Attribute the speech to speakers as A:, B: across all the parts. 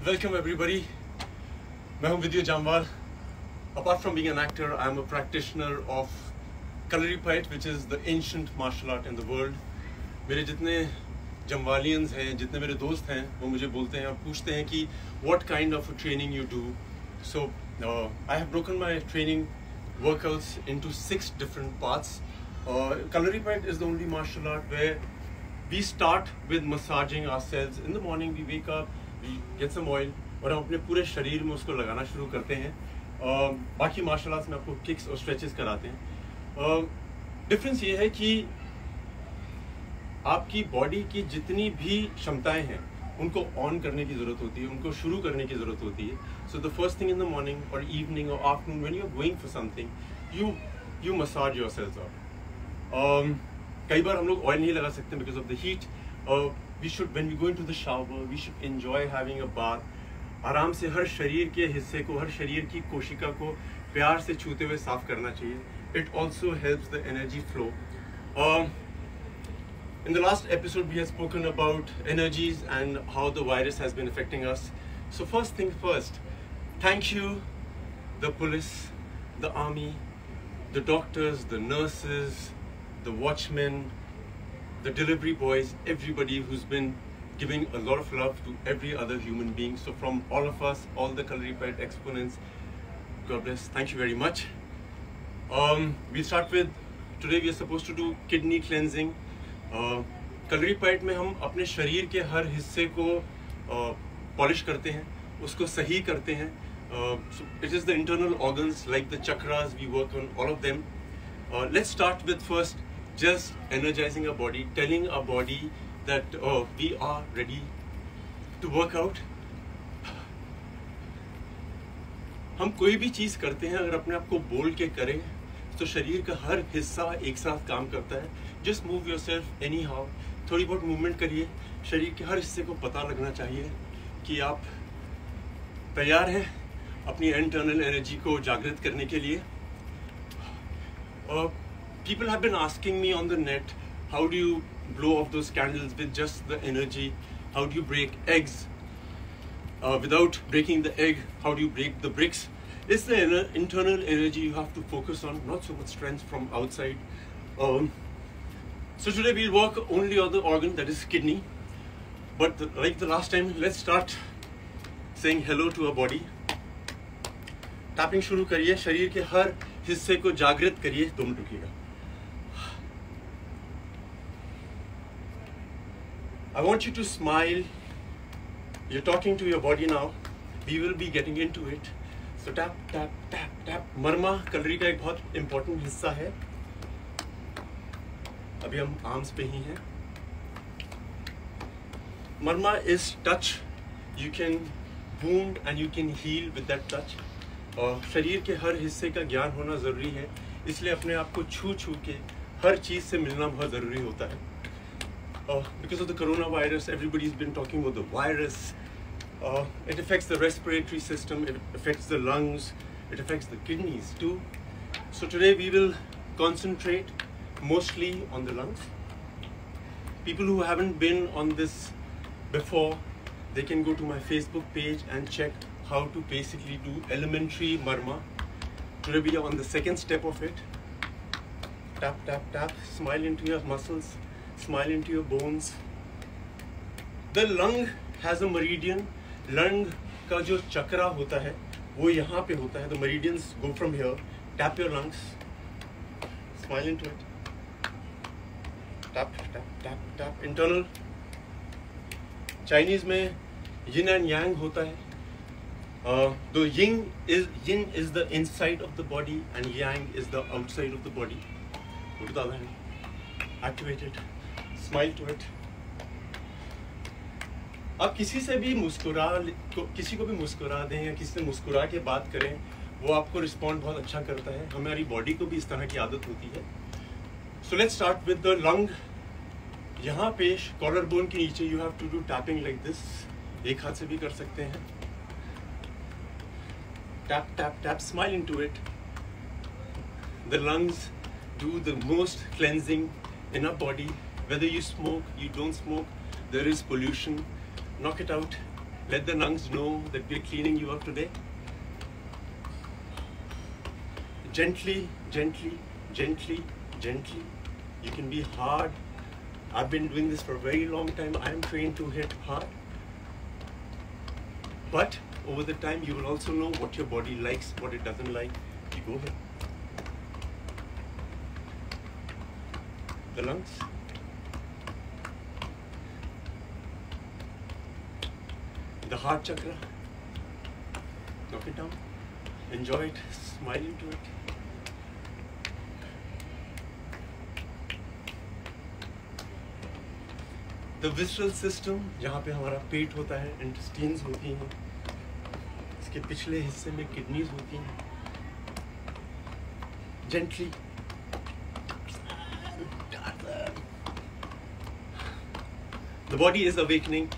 A: Welcome everybody. मैं हूँ विद्या Jammwal. Apart from being an actor, I am a practitioner of Kalaripayattu, which is the ancient martial art in the world. मेरे जितने जमवालियंस हैं, जितने मेरे दोस्त हैं, वो मुझे बोलते हैं और पूछते हैं कि what kind of a training you do. So I have broken my training workouts into 6 different parts. Kalaripayattu is the only martial art where we start with massaging ourselves. In the morning we wake up, we get some oil और हम अपने पूरे शरीर में उसको लगाना शुरू करते हैं. बाकी मार्शल आर्ट्स में आपको किक्स और स्ट्रेचेस कराते हैं. डिफरेंस ये है कि आपकी बॉडी की जितनी भी क्षमताएं हैं उनको ऑन करने की ज़रूरत होती है, उनको शुरू करने की ज़रूरत होती है. So the first thing in the morning और इवनिंग और afternoon when you are going for something you massage yourself out. कई बार हम लोग ऑयल नहीं लगा सकते because of the heat. We should when we go into the shower we should enjoy having a bath. आराम से हर शरीर के हिस्से को, हर शरीर की कोशिका को प्यार से छूते हुए साफ करना चाहिए. It also helps the energy flow. In the last episode we have spoken about energies and how the virus has been affecting us. So first thing first, thank you the police, the army, the doctors, the nurses, the watchmen, the delivery boys, everybody who's been giving a lot of love to every other human being. So from all of us, all the Kalaripayattu exponents, God bless, thank you very much. We'll start with, today we are supposed to do kidney cleansing. Kalaripayattu में हम अपने शरीर के हर हिस्से को polish करते हैं, उसको सही करते हैं. So it is the internal organs like the chakras, we work on all of them. Let's start with first just energizing our body, telling our body that we are ready to work out. हम कोई भी चीज़ करते हैं अगर अपने आप को बोल के करें तो शरीर का हर हिस्सा एक साथ काम करता है. Just move yourself any how, थोड़ी बहुत मूवमेंट करिए. शरीर के हर हिस्से को पता लगना चाहिए कि आप तैयार हैं अपनी इंटरनल एनर्जी को जागृत करने के लिए. People have been asking me on the net, how do you blow off those candles with just the energy? How do you break eggs without breaking the egg? How do you break the bricks? It's the internal energy you have to focus on, not so much strength from outside. So today we'll work only on the organ that is kidney. But like the last time, let's start saying hello to our body. Tapping शुरू करिए, शरीर के हर हिस्से को जागृत करिए. 2 minute रुकिएगा. I want you to smile. You're talking to your body now. We will be getting into it. So tap, tap, tap, tap. Marma Kalari का एक बहुत important हिस्सा है. अभी हम आर्म्स पे ही हैं. मर्मा is touch. You can wound and you can heal with that touch. और शरीर के हर हिस्से का ज्ञान होना ज़रूरी है, इसलिए अपने आप को छू छू के हर चीज़ से मिलना बहुत ज़रूरी होता है. Because of the coronavirus, everybody's been talking about the virus. It affects the respiratory system, it affects the lungs, it affects the kidneys too. So today we will concentrate mostly on the lungs. People who haven't been on this before, they can go to my Facebook page and check how to basically do elementary marma. Today we are on the second step of it. Tap, tap, tap. Smile into your muscles, smile into your bones. The lung has a meridian. Lung का जो चक्रा होता है वो यहाँ पे होता है. The meridians go from here. Tap your lungs. Smile into it. Tap, tap, tap, tap. Internal. Chinese में yin and yang होता है. The yin is the inside of the body and yang is the outside of the body. Go to the other hand. Activate it. Smile to it. आप किसी से भी किसी को भी मुस्कुरा दें या किसी से मुस्कुरा के बात करें, वो आपको रिस्पॉन्ड बहुत अच्छा करता है. हमारी बॉडी को भी इस तरह की आदत होती है. So let's start with the lung. यहाँ पे कॉलर बोन के नीचे you have to do tapping like this. एक हाथ से भी कर सकते हैं. Tap tap tap. Smile into it. The lungs do the most cleansing in our body. Whether you smoke, you don't smoke, there is pollution. Knock it out. Let the lungs know that we're cleaning you up today. Gently, gently, gently, gently. You can be hard. I've been doing this for a very long time. I am trained to hit hard. But over the time, you will also know what your body likes, what it doesn't like. You go ahead. The lungs. The heart chakra. Knock it down. Enjoy it. Smile into it. The visceral system, जहाँ पे हमारा पेट होता है, intestines होती हैं, इसके पिछले हिस्से में kidneys होती हैं. Gently. The body is awakening.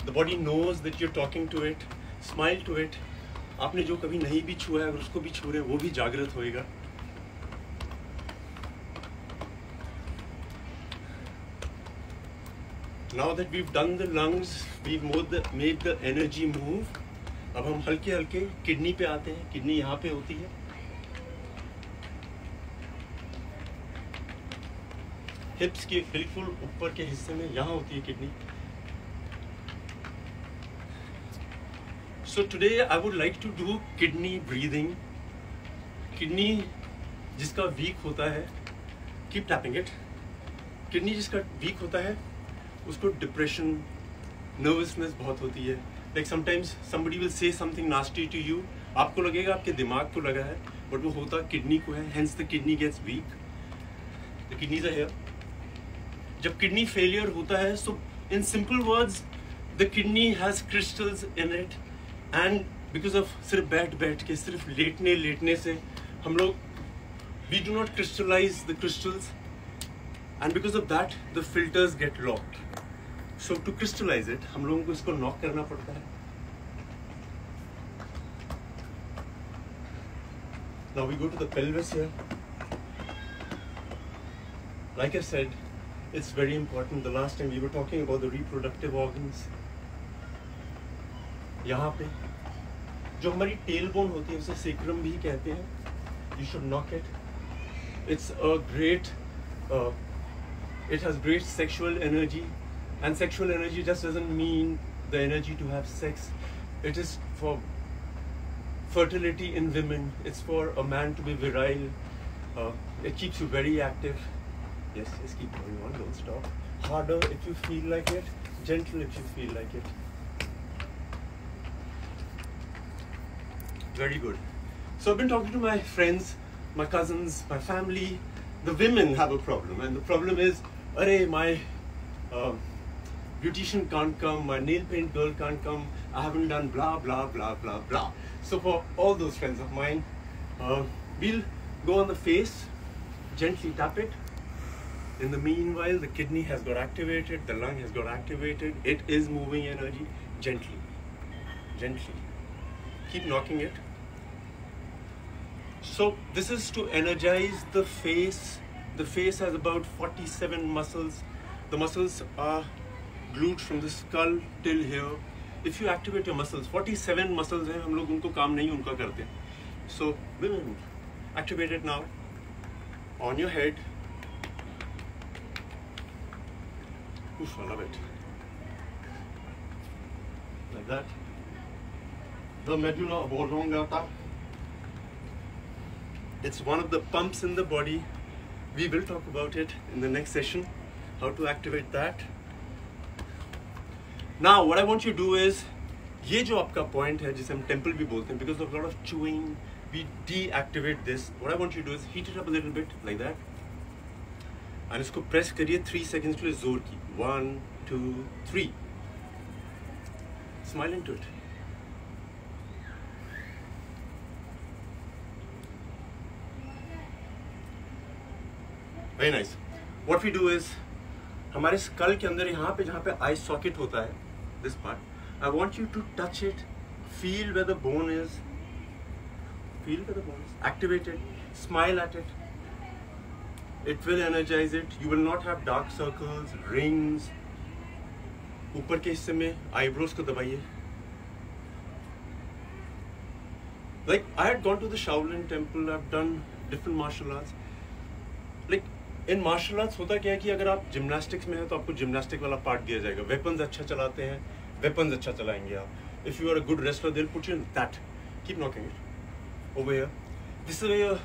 A: The body knows that you're talking to it. Smile to it. आपने जो कभी नहीं भी छुआ है, अगर उसको भी छू रहे हैं, वो भी जागृत होएगा. Now that we've done the lungs, we've made the energy move. अब हम हल्के हल्के किडनी पे आते हैं. किडनी यहाँ पे होती है. हिप्स के बिल्कुल ऊपर के हिस्से में यहाँ होती है kidney. So today I would like to do kidney breathing. Kidney जिसका weak होता है, keep tapping it. Kidney जिसका weak होता है, उसको depression, nervousness बहुत होती है. Like sometimes somebody will say something nasty to you. आपको लगेगा आपके दिमाग को लगा है, but वो होता किडनी को है. Hence the kidney gets weak. The kidneys are here. जब kidney failure होता है, so in simple words, the kidney has crystals in it, and because of सिर्फ बैठ के सिर्फ लेटने से हम लोग we do not crystallize the crystals, and because of that the filters get locked. So to crystallize it, हम लोगों को इसको knock करना पड़ता है. Now we go to the pelvis here. Like I said, it's very important. The last time we were talking about the reproductive organs. यहाँ पे जो हमारी tailbone होती है, उसे sacrum भी कहते हैं. You should knock it. It's a great, it has great sexual energy, and sexual energy just doesn't mean the energy to have sex. It is for fertility in women. It's for a man to be virile. It keeps you very active. Yes, just keep going on, don't stop. Harder if you feel like it, gentle if you feel like it. Very good. So I've been talking to my friends, my cousins, my family. The women have a problem, and the problem is, arey, my beautician can't come, my nail paint girl can't come, I haven't done blah blah blah blah blah. So for all those friends of mine, we'll go on the face, gently tap it. In the meanwhile, the kidney has got activated, the lung has got activated, it is moving energy. Gently, gently. Keep knocking it. So this is to energize the face. The face has about 47 muscles. The muscles are glued from the skull till here. If you activate your muscles, 47 muscles हैं, हम लोग उनको काम नहीं उनका करते. So women, activate it now. On your head. Oof, I love it. Like that. The medulla oblongata. It's one of the pumps in the body. We will talk about it in the next session, how to activate that. Now, what I want you to do is, ये जो आपका point है, जिसे हम temple भी बोलते हैं, because of a lot of chewing, we deactivate this. What I want you to do is heat it up a little bit, like that. And इसको press करिए 3 seconds के लिए जोर की. 1, 2, 3. Smile into it. Very nice. What we do is, हमारे skull के अंदर यहाँ पे जहाँ पे eye socket होता है, this part, I want you to touch it, feel where the bone is, activate it, smile at it. It will energize it. You will not have dark circles, rings. ऊपर के हिस्से में eyebrows को दबाइए. Like I had gone to the Shaolin temple, I've done different martial arts. Like in martial arts होता क्या है कि अगर आप जिम्नास्टिक्स में हैं तो आपको जिम्नास्टिक वाला पार्ट दिया जाएगा. वेपन्स अच्छा चलाते हैं, वेपन्स अच्छा चलाएंगे आप. If you are a good wrestler, they'll put you in that. Keep knocking it. Over here. This is where your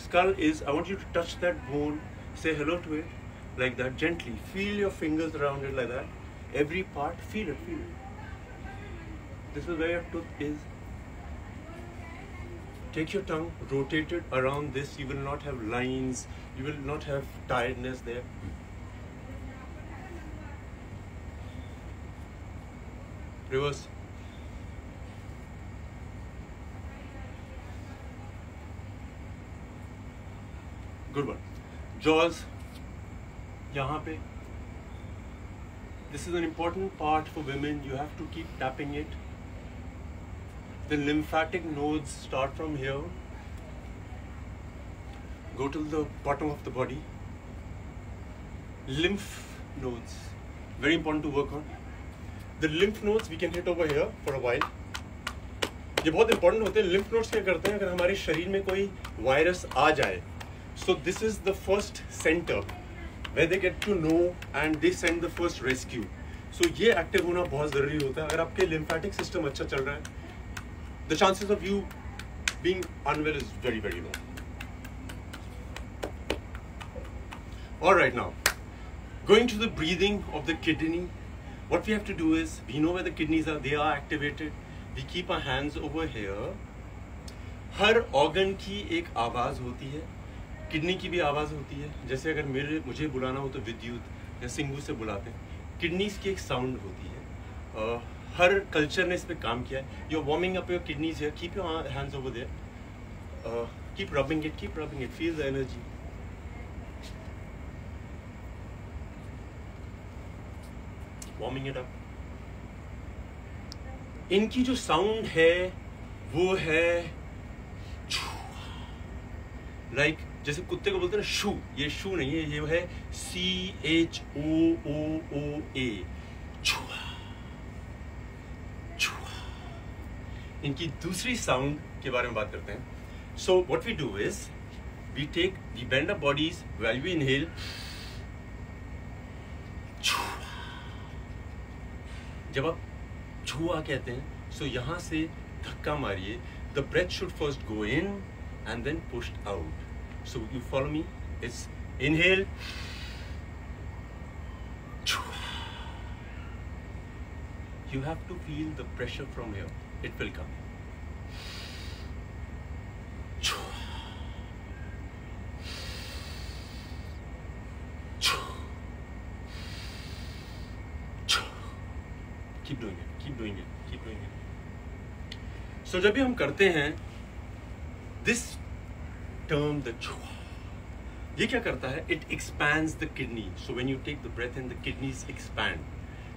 A: skull is. I want you to touch that bone. Say hello to it. Like that, gently. Feel your fingers around it like that. Every part, feel it, feel it. This is where your tooth is. Take your tongue, rotate it around this. You will not have lines. You will not have tiredness there. Reverse. Good one. Jaws. यहाँ पे. This is an important part for women. You have to keep tapping it. The lymphatic nodes start from here, go to the bottom of the body. Lymph nodes, very important to work on. The lymph nodes we can hit over here for a while. ये बहुत important होते हैं. Lymph nodes क्या करते हैं? अगर हमारे शरीर में कोई वायरस आ जाए, so this is the first center where they get to know and they send the first rescue. So ये active होना बहुत ज़रूरी होता है. अगर आपके lymphatic system अच्छा चल रहा है, the chances of you being unwell is very, very low. All right, now going to the breathing of the kidney. What we have to do is, we know where the kidneys are. They are activated. We keep our hands over here. Her organ की एक आवाज़ होती है. Kidney की भी आवाज़ होती है. जैसे अगर मुझे बुलाना हो तो विद्युत या सिंगू से बुलाते हैं. किडनीज की एक साउंड होती है. हर कल्चर ने इस पे काम किया है. You're warming up your kidneys here. Keep your hands over there. Keep rubbing it. Keep rubbing it. Feel the energy. Warming it up. इनकी जो साउंड है वो है लाइक जैसे कुत्ते को बोलते हैं ना शू. ये शू नहीं है, ये है CHOOOA. छुआ. इनकी दूसरी साउंड के बारे में बात करते हैं. So what we do is we bend our bodies while we inhale. जब आप छुआ कहते हैं, so यहाँ से धक्का मारिए. The breath should first go in and then pushed out. So you follow me. It's inhale. You have to feel the pressure from here. It will come. Keep doing it. Keep doing it. Keep doing it. So जब भी हम करते हैं this term the chua, ये क्या करता है? It expands the kidney. So when you take the breath in, the kidneys expand.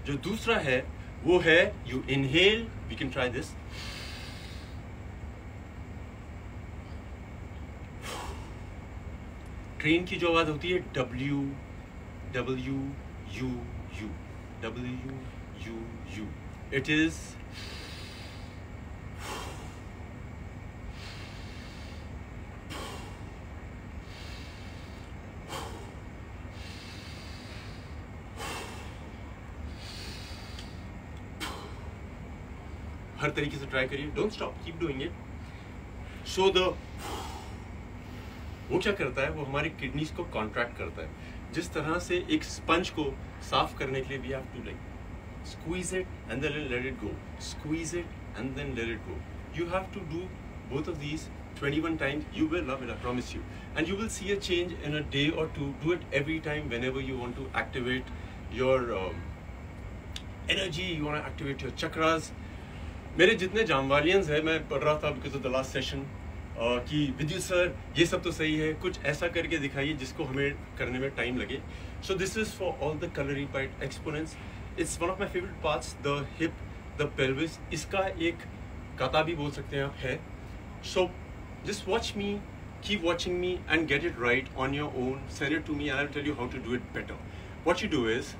A: जो दूसरा है वो है you inhale. We can try this. Train की जो आवाज होती है W W U U W U U. It is हर तरीके से ट्राई करिए. Don't stop. Keep doing it. So the वो क्या करता है? वो हमारी किडनीज को कॉन्ट्रैक्ट करता है. जिस तरह से एक स्पंज को साफ करने के लिए we have to like squeeze it and then let it go, squeeze it and then let it go. You have to do both of these 21 times. You will love it, I promise you, and you will see a change in a day or two. Do it every time whenever you want to activate your energy, you want to activate your chakras. मेरे जितने जामवालियंस हैं, मैं पढ़ रहा था because of the last session कि विद्युत sir ये सब तो सही है, कुछ ऐसा करके दिखाइए जिसको हमें करने में टाइम लगे. So this is for all the calorified exponents. It's one of my favorite parts, the hip, the pelvis. इसका एक कथा भी बोल सकते हैं आप है. So just watch me, keep watching me and get it right on your own. Send it to me and I'll tell you how to do it better. What you do is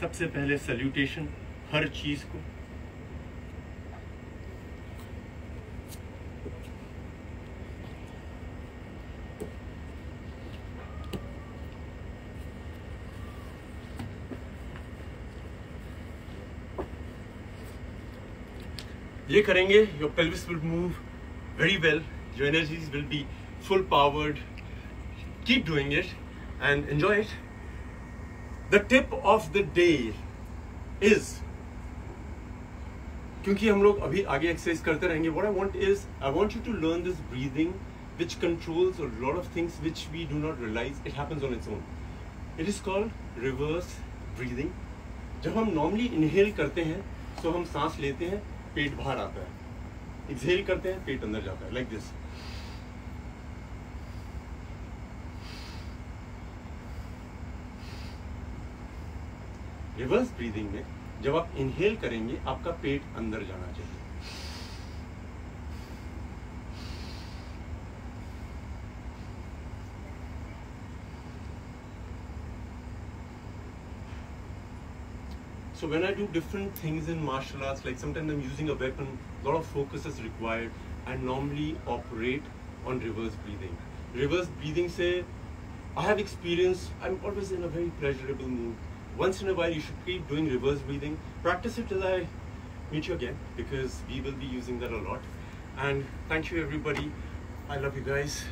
A: सबसे पहले salutation हर चीज को, ये करेंगे your pelvis will move very well, your energies will be full powered. Keep doing it and enjoy it. The tip of the day is, क्योंकि हम लोग अभी आगे एक्सरसाइज करते रहेंगे, what I want is I want you to learn this breathing which controls a lot of things which we do not realize it happens on its own. It is called reverse breathing. जब हम normally inhale करते हैं तो हम सांस लेते हैं, पेट बाहर आता है, एक्सहेल करते हैं, पेट अंदर जाता है, लाइक दिस. रिवर्स ब्रीदिंग में जब आप इनहेल करेंगे आपका पेट अंदर जाना चाहिए. So when I do different things in martial arts, like sometimes I'm using a weapon, a lot of focus is required. I normally operate on reverse breathing. Reverse breathing say, I have experience, I'm always in a very pleasurable mood. Once in a while you should keep doing reverse breathing. Practice it till I meet you again, because we will be using that a lot. And thank you everybody. I love you guys.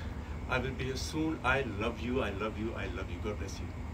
A: I will be here soon. I love you, I love you, I love you. God bless you.